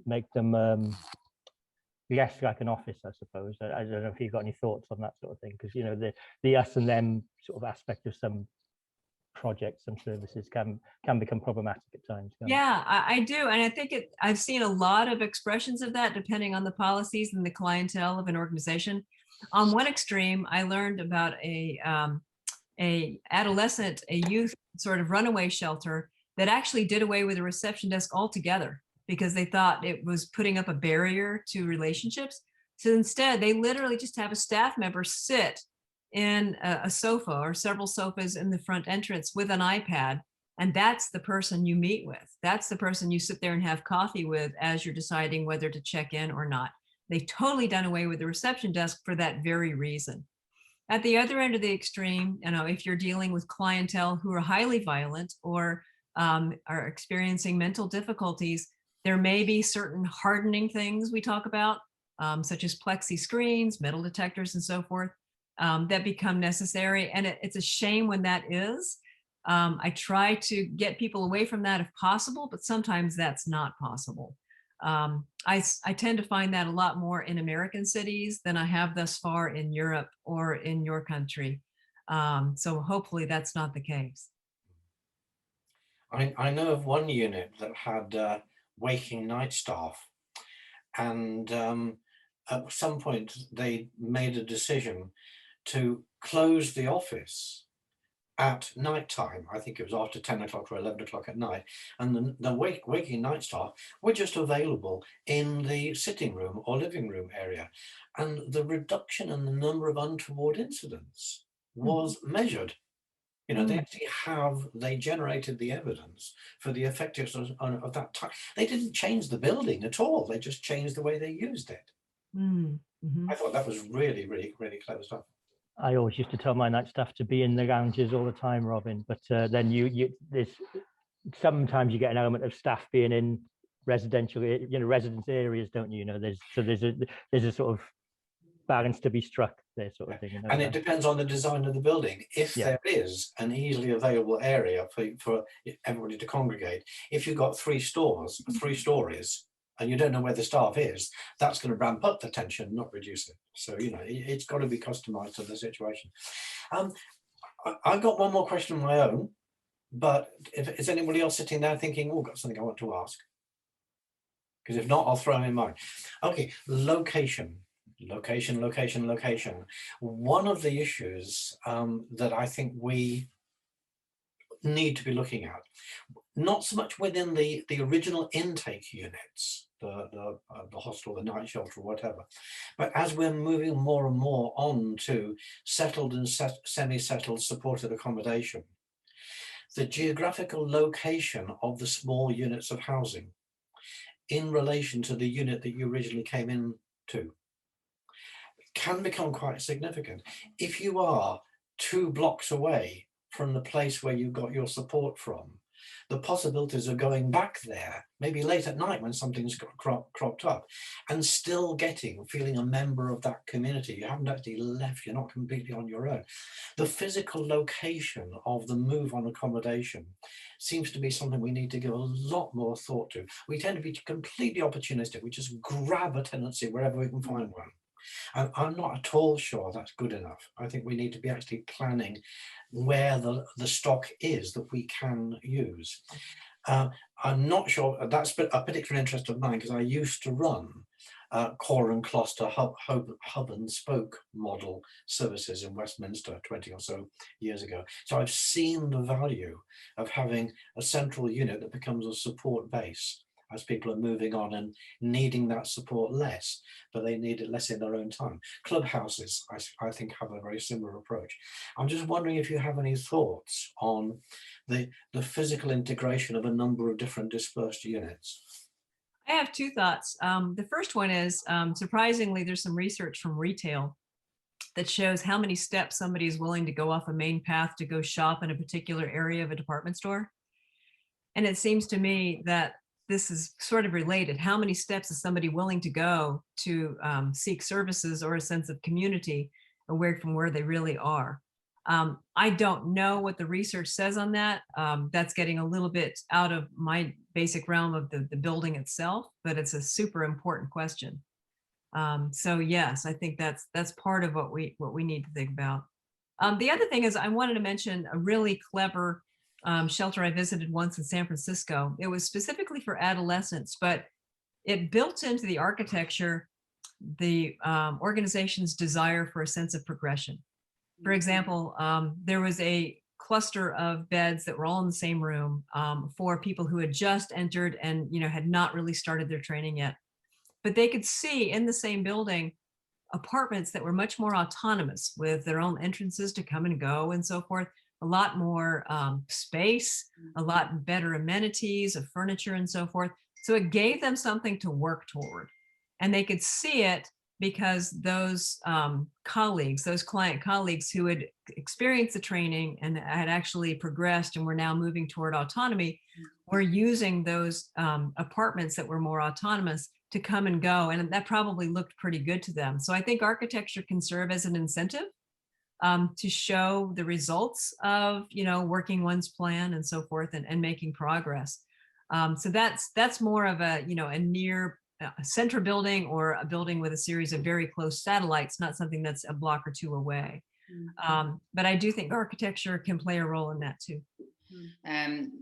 less like an office, I suppose. I don't know if you've got any thoughts on that sort of thing, because, you know, the us and them sort of aspect of some projects and services can become problematic at times. Yeah, I do. And I think I've seen a lot of expressions of that depending on the policies and the clientele of an organization. On one extreme, I learned about a youth sort of runaway shelter that actually did away with a reception desk altogether because they thought it was putting up a barrier to relationships. So instead, they literally just have a staff member sit in a sofa or several sofas in the front entrance with an iPad. And that's the person you meet with. That's the person you sit there and have coffee with as you're deciding whether to check in or not. They've totally done away with the reception desk for that very reason. At the other end of the extreme, if you're dealing with clientele who are highly violent or are experiencing mental difficulties, there may be certain hardening things we talk about, such as plexi screens, metal detectors, and so forth, that become necessary. And it's a shame when that is. I try to get people away from that if possible, but sometimes that's not possible. I tend to find that a lot more in American cities than I have thus far in Europe or in your country. So hopefully that's not the case. I know of one unit that had waking night staff, and at some point they made a decision to close the office at night time. I think it was after 10 o'clock or 11 o'clock at night, and the waking night staff were just available in the sitting room or living room area, and the reduction in the number of untoward incidents was measured. They generated the evidence for the effectiveness of that time. They didn't change the building at all, they just changed the way they used it. I thought that was really, really, really clever stuff. I always used to tell my night staff to be in the lounges all the time, Robin. But then there's sometimes you get an element of staff being in residential, residence areas, don't you? There's a sort of balance to be struck there, sort of thing. And it depends on the design of the building. If there is an easily available area for everybody to congregate, if you've got 3 stories, and you don't know where the staff is, that's going to ramp up the tension, not reduce it. So, it's got to be customized to the situation. I've got one more question of my own, but is anybody else sitting there thinking, oh, got something I want to ask? Because if not, I'll throw them in mind. Okay, location. One of the issues that I think we need to be looking at, not so much within the original intake units, the hostel, the night shelter, whatever, but as we're moving more and more on to settled and semi-settled supported accommodation, the geographical location of the small units of housing in relation to the unit that you originally came into can become quite significant. If you are 2 blocks away from the place where you got your support from, the possibilities of going back there, maybe late at night when something's cropped up, and still feeling a member of that community. You haven't actually left, you're not completely on your own. The physical location of the move on accommodation seems to be something we need to give a lot more thought to. We tend to be completely opportunistic. We just grab a tenancy wherever we can find one. And I'm not at all sure that's good enough. I think we need to be actually planning where the stock is that we can use. I'm not sure, that's a particular interest of mine, because I used to run core and cluster hub and spoke model services in Westminster 20 or so years ago. So I've seen the value of having a central unit that becomes a support base as people are moving on and needing that support less, but they need it less in their own time. Clubhouses, I think, have a very similar approach. I'm just wondering if you have any thoughts on the physical integration of a number of different dispersed units. I have 2 thoughts. The first one is, surprisingly, there's some research from retail that shows how many steps somebody is willing to go off a main path to go shop in a particular area of a department store. And it seems to me that this is sort of related. How many steps is somebody willing to go to seek services or a sense of community away from where they really are? I don't know what the research says on that. That's getting a little bit out of my basic realm of the building itself, but it's a super important question. So yes, I think that's part of what we need to think about. The other thing is, I wanted to mention a really clever shelter I visited once in San Francisco. It was specifically for adolescents, but it built into the architecture the organization's desire for a sense of progression. For example, there was a cluster of beds that were all in the same room for people who had just entered and had not really started their training yet. But they could see in the same building apartments that were much more autonomous with their own entrances to come and go and so forth, a lot more space, a lot better amenities of furniture and so forth. So it gave them something to work toward. And they could see it because those colleagues, those client colleagues who had experienced the training and had actually progressed and were now moving toward autonomy, were using those apartments that were more autonomous to come and go. And that probably looked pretty good to them. So I think architecture can serve as an incentive to show the results of, working one's plan and so forth and making progress. So that's more of a, a near center building or a building with a series of very close satellites, not something that's a block or two away. But I do think architecture can play a role in that too.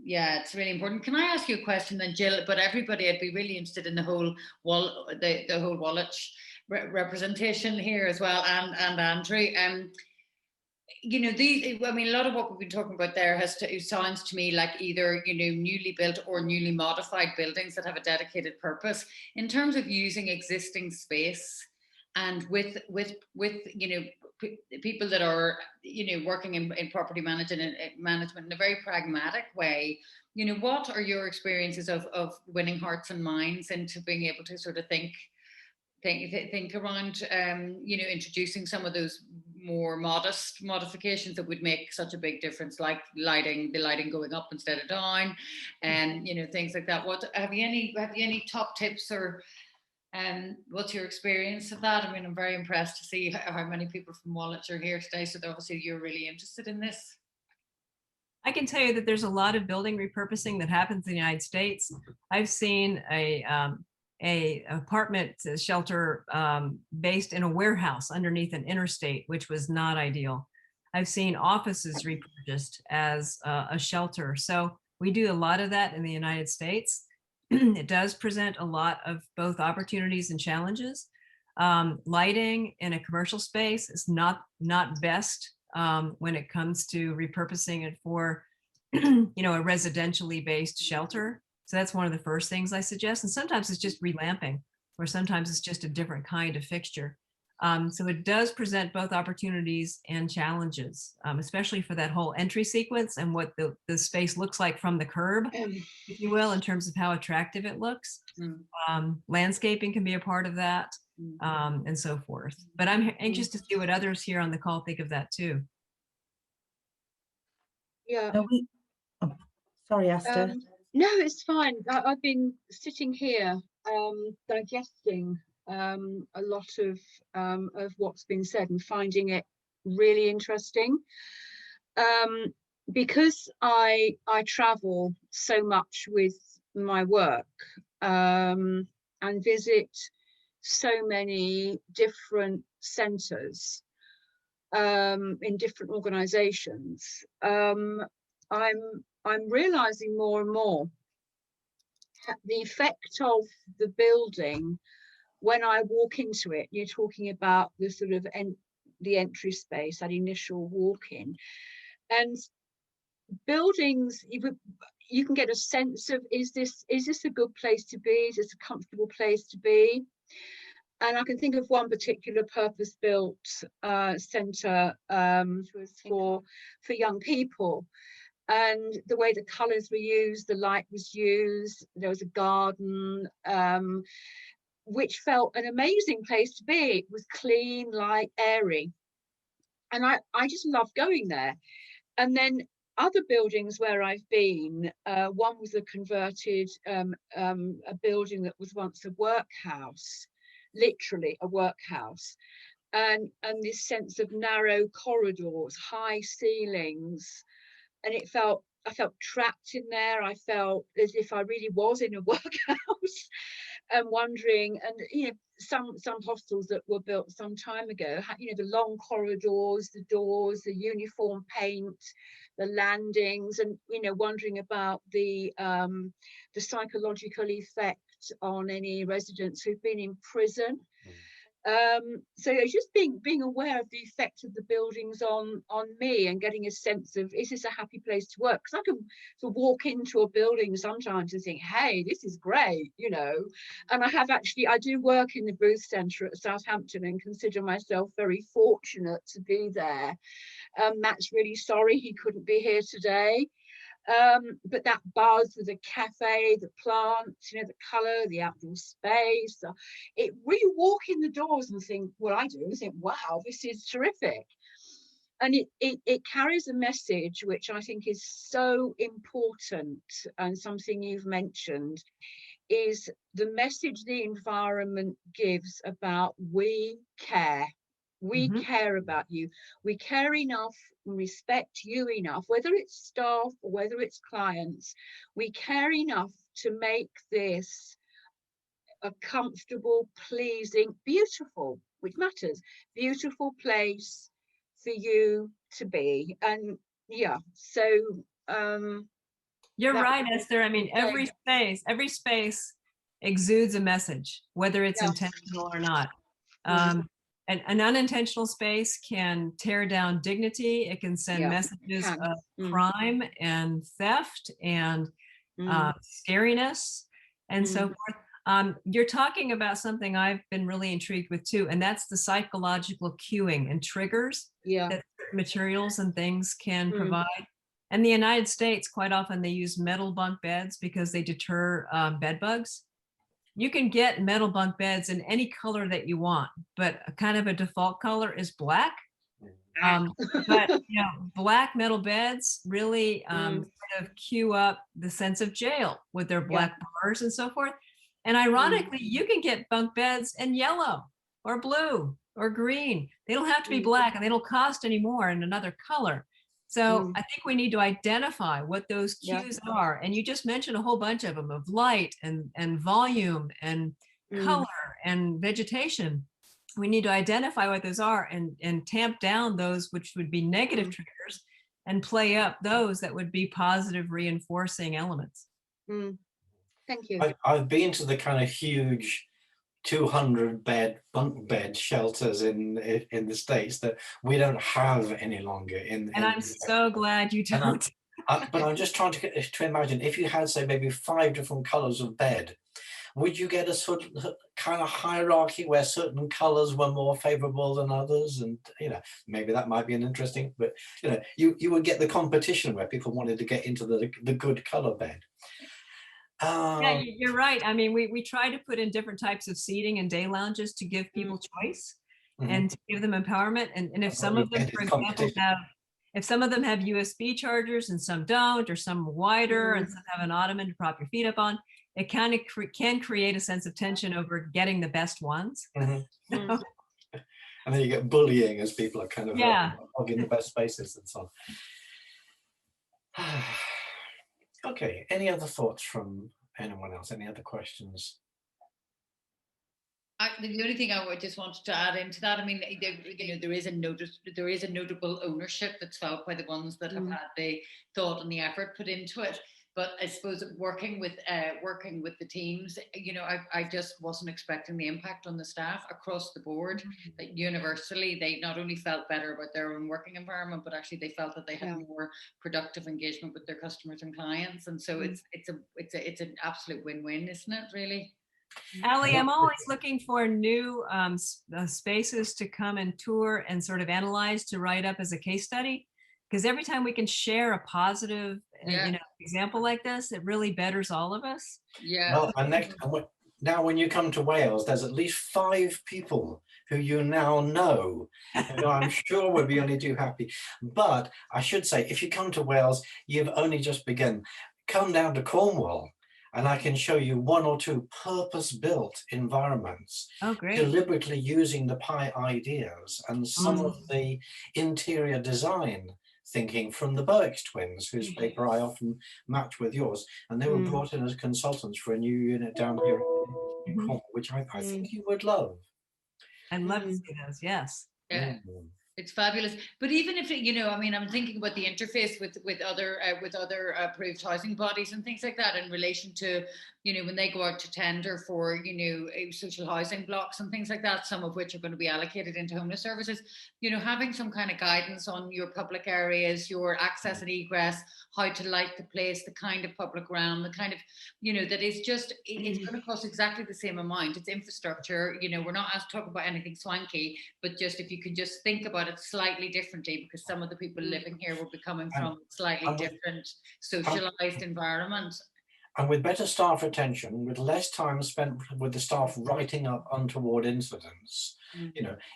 Yeah, it's really important. Can I ask you a question then, Jill? But everybody, I'd be really interested in the whole the whole Woolwich representation here as well, and Andrew. These, I mean, a lot of what we've been talking about there sounds to me like either, newly built or newly modified buildings that have a dedicated purpose. In terms of using existing space and with people that are, working in property management in a very pragmatic way, what are your experiences of winning hearts and minds into being able to sort of think around, introducing some of those more modest modifications that would make such a big difference, like the lighting going up instead of down, and things like that. What have you any top tips, or what's your experience of that? I mean, I'm very impressed to see how many people from Woolwich are here today. So obviously you're really interested in this. I can tell you that there's a lot of building repurposing that happens in the United States. I've seen a apartment shelter based in a warehouse underneath an interstate, which was not ideal. I've seen offices repurposed as a shelter. So we do a lot of that in the United States. It does present a lot of both opportunities and challenges. Lighting in a commercial space is not best when it comes to repurposing it for a residentially based shelter. So that's one of the first things I suggest. And sometimes it's just relamping, or sometimes it's just a different kind of fixture. So it does present both opportunities and challenges, especially for that whole entry sequence and what the space looks like from the curb, if you will, in terms of how attractive it looks. Landscaping can be a part of that, and so forth. But I'm anxious to see what others here on the call think of that too. Yeah. Sorry, Esther. No, it's fine. I've been sitting here digesting a lot of what's been said and finding it really interesting, because I travel so much with my work and visit so many different centres in different organisations. I'm realizing more and more the effect of the building when I walk into it. You're talking about the sort of the entry space, that initial walk-in, and buildings. You can get a sense of, is this a good place to be? Is this a comfortable place to be? And I can think of one particular purpose-built centre for young people. And the way the colours were used, the light was used, there was a garden, which felt an amazing place to be. It was clean, light, airy. And I just loved going there. And then other buildings where I've been, one was a converted a building that was once a workhouse, literally a workhouse. And this sense of narrow corridors, high ceilings, and I felt trapped in there. I felt as if I really was in a workhouse, and wondering, and some hostels that were built some time ago, the long corridors, the doors, the uniform paint, the landings, and wondering about the psychological effect on any residents who've been in prison. So it's just being aware of the effect of the buildings on me, and getting a sense of, is this a happy place to work? Because I can sort of walk into a building sometimes and think, hey, this is great, and I do work in the Booth Centre at Southampton and consider myself very fortunate to be there. Matt's really sorry he couldn't be here today. But that buzz with the cafe, the plants, the colour, the outdoor space, when you walk in the doors and think, what I do is think, wow, this is terrific. And it carries a message which I think is so important, and something you've mentioned is the message the environment gives about we care. We care about you. We care enough, respect you enough, whether it's staff or whether it's clients. We care enough to make this a comfortable, pleasing, beautiful, which matters, beautiful place for you to be. And yeah, so you're right, Esther. I mean, every space exudes a message, whether it's intentional or not. An unintentional space can tear down dignity. It can send messages of crime and theft and scariness and so forth. You're talking about something I've been really intrigued with too, and that's the psychological cueing and triggers that materials and things can provide. In the United States, quite often they use metal bunk beds because they deter bed bugs. You can get metal bunk beds in any color that you want, but kind of a default color is black. But black metal beds really sort of cue up the sense of jail with their black bars and so forth. And ironically, you can get bunk beds in yellow or blue or green. They don't have to be black, and they don't cost any more in another color. So I think we need to identify what those cues are. And you just mentioned a whole bunch of them, of light and volume and color and vegetation. We need to identify what those are and tamp down those which would be negative triggers and play up those that would be positive reinforcing elements. Thank you. I've been to the kind of huge 200 bed bunk bed shelters in the States that we don't have any longer and I'm so glad you don't. But I'm just trying to imagine, if you had, say, maybe 5 different colors of bed, would you get a sort of kind of hierarchy where certain colors were more favorable than others? And maybe that might be an interesting, but you would get the competition where people wanted to get into the good color bed. Yeah, you're right. I mean, we try to put in different types of seating and day lounges to give people choice and to give them empowerment. And if some of them, for example, have USB chargers and some don't, or some wider and some have an ottoman to prop your feet up on, it kind of can create a sense of tension over getting the best ones. And then you get bullying as people are kind of hogging the best spaces and so on. Okay, any other thoughts from anyone else? Any other questions? The only thing I would just wanted to add into that, I mean, there is a notable ownership that's felt by the ones that have had the thought and the effort put into it. But I suppose working with the teams, I just wasn't expecting the impact on the staff across the board. That universally, they not only felt better about their own working environment, but actually they felt that they had more productive engagement with their customers and clients. And so it's an absolute win-win, isn't it? Really. Ali, I'm always looking for new spaces to come and tour and sort of analyze, to write up as a case study. Because every time we can share a positive example like this, it really betters all of us. Well, now when you come to Wales, there's at least 5 people who you now know. I'm sure we'll be only too happy. But I should say, if you come to Wales, you've only just begun. Come down to Cornwall, and I can show you 1 or 2 purpose-built environments, deliberately using the Pi ideas and some of the interior design thinking from the Boex twins, whose paper I often match with yours, and they were brought in as consultants for a new unit down here in Cornwall, which I think you would love. I'd love to see those, yes. It's fabulous. But even if it, I mean, I'm thinking about the interface with other approved housing bodies and things like that in relation to, when they go out to tender for, social housing blocks and things like that, some of which are going to be allocated into homeless services, having some kind of guidance on your public areas, your access and egress, how to light the place, the kind of public realm, the kind of, that is just, it's going to cost exactly the same amount. It's infrastructure, we're not asked to talk about anything swanky, but just if you could just think about it slightly differently, because some of the people living here will be coming from slightly different socialized environment. And with better staff retention, with less time spent with the staff writing up untoward incidents,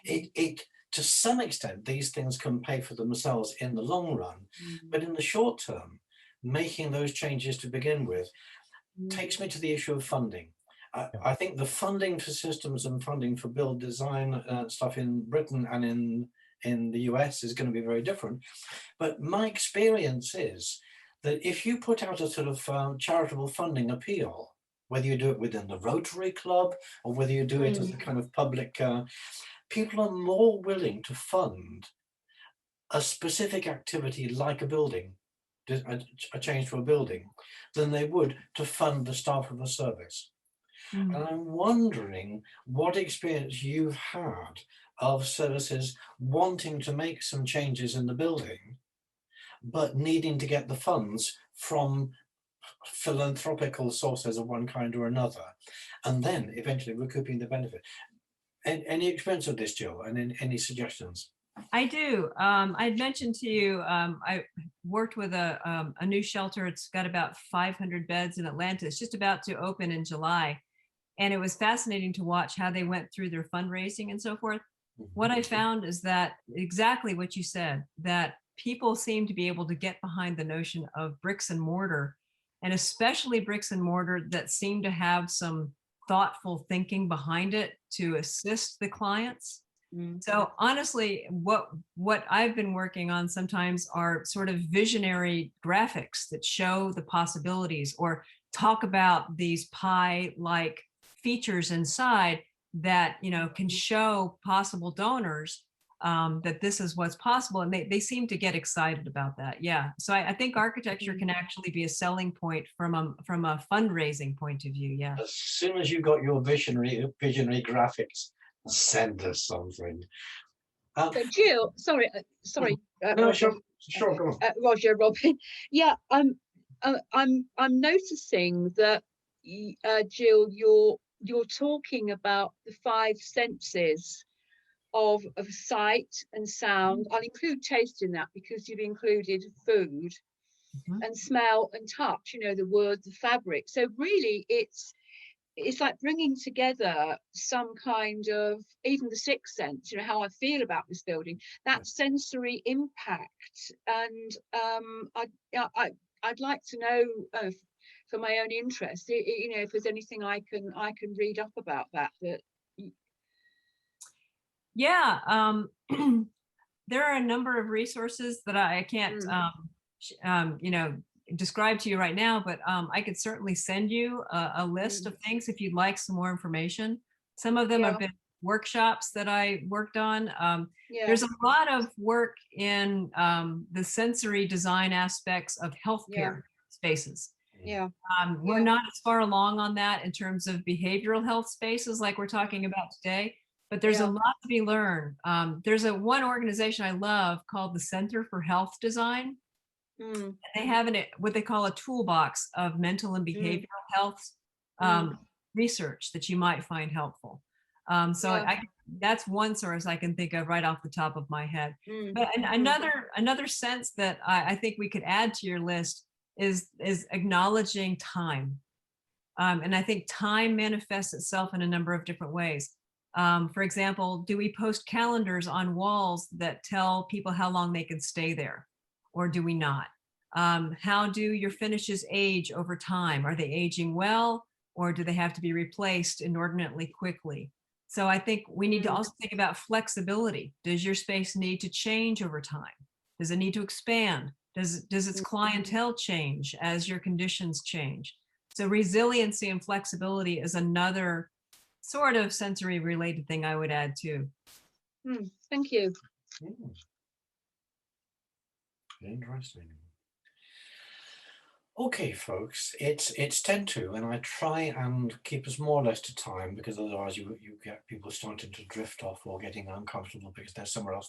it to some extent, these things can pay for themselves in the long run, but in the short term, making those changes to begin with takes me to the issue of funding. I think the funding for systems and funding for build design stuff in Britain and in the US is going to be very different. But my experience is that if you put out a sort of charitable funding appeal, whether you do it within the Rotary Club or whether you do it as a kind of public, people are more willing to fund a specific activity like a building, a change to a building, than they would to fund the staff of a service. And I'm wondering what experience you've had of services wanting to make some changes in the building, but needing to get the funds from philanthropical sources of one kind or another, and then eventually recouping the benefit. Any experience of this, Jill, and any suggestions? I do. I'd mentioned to you, I worked with a new shelter. It's got about 500 beds in Atlanta. It's just about to open in July. And it was fascinating to watch how they went through their fundraising and so forth. What I found is that exactly what you said, that people seem to be able to get behind the notion of bricks and mortar, and especially bricks and mortar that seem to have some thoughtful thinking behind it to assist the clients. So honestly, what I've been working on sometimes are sort of visionary graphics that show the possibilities or talk about these pie-like features inside that, can show possible donors that this is what's possible. And they seem to get excited about that. Yeah. So I think architecture can actually be a selling point from a fundraising point of view. Yeah. As soon as you got your visionary graphics, send us something. So Jill, sorry. No, sure, go on. Roger, Robin. Yeah, I'm noticing that Jill, you're talking about the 5 senses of sight and sound. I'll include taste in that because you've included food and smell and touch. The word, the fabric. So really, it's like bringing together some kind of, even the 6th sense, how I feel about this building, that sensory impact. And I'd like to know, for my own interest, if there's anything I can read up about that. Yeah, there are a number of resources that I can't, describe to you right now, but I could certainly send you a list of things if you'd like some more information. Some of them have been workshops that I worked on. There's a lot of work in the sensory design aspects of healthcare spaces. We're not as far along on that in terms of behavioral health spaces like we're talking about today, but there's a lot to be learned. There's one organization I love called the Center for Health Design. They have what they call a toolbox of mental and behavioral health research that you might find helpful. So that's one source I can think of right off the top of my head. But another sense that I think we could add to your list is acknowledging time. And I think time manifests itself in a number of different ways. For example, do we post calendars on walls that tell people how long they can stay there? Or do we not? How do your finishes age over time? Are they aging well, or do they have to be replaced inordinately quickly? So I think we need to also think about flexibility. Does your space need to change over time? Does it need to expand? Does its clientele change as your conditions change? So resiliency and flexibility is another sort of sensory related thing I would add too. Thank you. Interesting. Okay, folks, it's 10 to, and I try and keep us more or less to time, because otherwise you get people starting to drift off or getting uncomfortable because there's somewhere else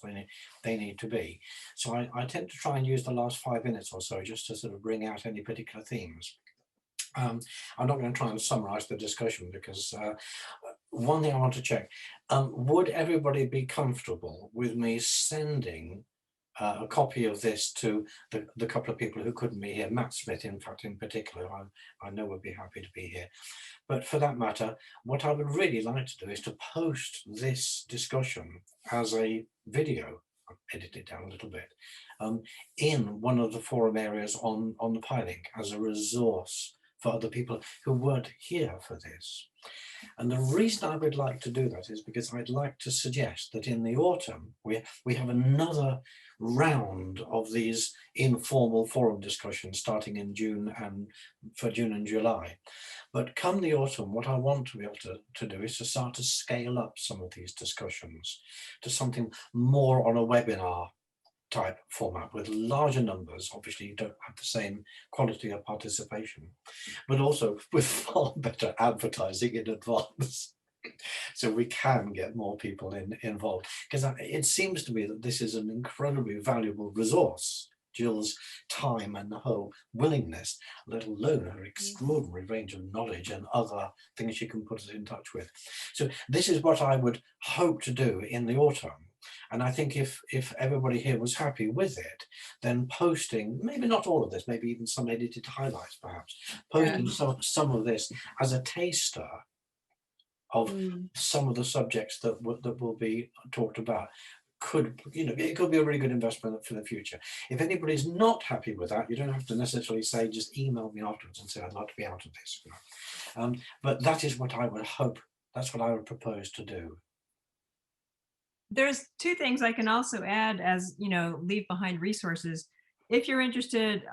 they need to be. So I tend to try and use the last 5 minutes or so just to sort of bring out any particular themes. I'm not going to try and summarize the discussion, because one thing I want to check, would everybody be comfortable with me sending a copy of this to the couple of people who couldn't be here? Matt Smith, in fact, in particular, I know would be happy to be here. But for that matter, what I would really like to do is to post this discussion as a video, I'll edit it down a little bit, in one of the forum areas on the PyLink as a resource for other people who weren't here for this. And the reason I would like to do that is because I'd like to suggest that in the autumn we have another round of these informal forum discussions starting in June and for June and July. But come the autumn, what I want to be able to do is to start to scale up some of these discussions to something more on a webinar type format with larger numbers. Obviously you don't have the same quality of participation, but also with far better advertising in advance. So we can get more people involved, because it seems to me that this is an incredibly valuable resource. Jill's time and her willingness, let alone her extraordinary range of knowledge and other things she can put us in touch with. So this is what I would hope to do in the autumn. And I think if everybody here was happy with it, then posting, maybe not all of this, maybe even some edited highlights perhaps, posting some of this as a taster of some of the subjects that will be talked about, could, it could be a really good investment for the future. If anybody's not happy with that, you don't have to necessarily say, just email me afterwards and say, I'd like to be out of this. But that is what I would hope, that's what I would propose to do. There's two things I can also add as, leave behind resources. If you're interested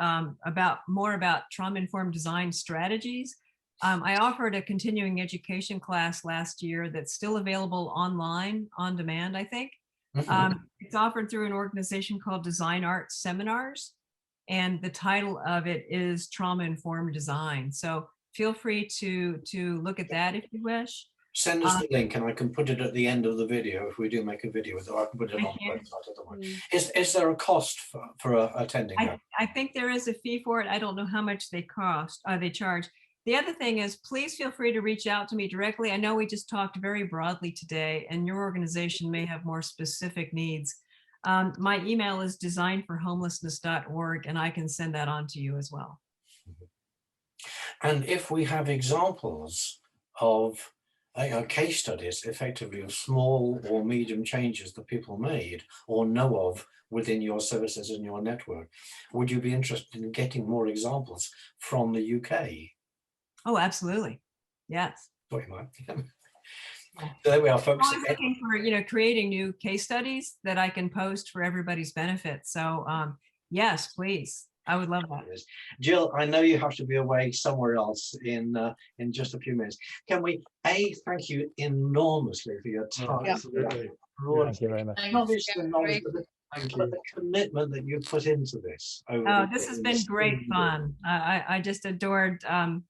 more about trauma-informed design strategies, I offered a continuing education class last year that's still available online, on demand, I think. It's offered through an organization called Design Arts Seminars, and the title of it is Trauma-Informed Design. So feel free to look at that if you wish. Send us the link and I can put it at the end of the video if we do make a video with it, or I can put it on the website otherwise. Is there a cost for attending that? I think there is a fee for it. I don't know how much they charge. The other thing is, please feel free to reach out to me directly. I know we just talked very broadly today, and your organization may have more specific needs. My email is designforhomelessness.org, and I can send that on to you as well. And if we have examples of case studies, effectively, of small or medium changes that people made or know of within your services and your network, would you be interested in getting more examples from the UK? Oh, absolutely. Yes. So there we are, folks. I'm looking for, creating new case studies that I can post for everybody's benefit. So yes, please. I would love that. Jill, I know you have to be away somewhere else in just a few minutes. Can we, thank you enormously for your time. Yeah. Thank you very much. Not just the knowledge, but the commitment that you put into this. This has been great fun. I just adored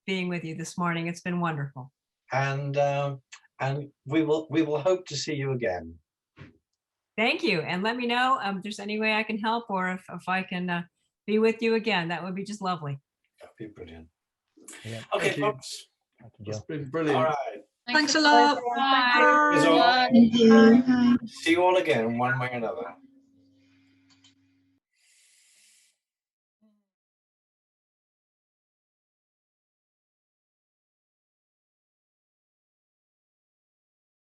being with you this morning. It's been wonderful. And we will hope to see you again. Thank you. And let me know if there's any way I can help, or if I can be with you again. That would be just lovely. That'd be brilliant. Yeah. Okay, folks. Thank you, Jill. It's been brilliant. All right. Thanks a lot. Bye. Bye. Bye. See you all again, one way or another.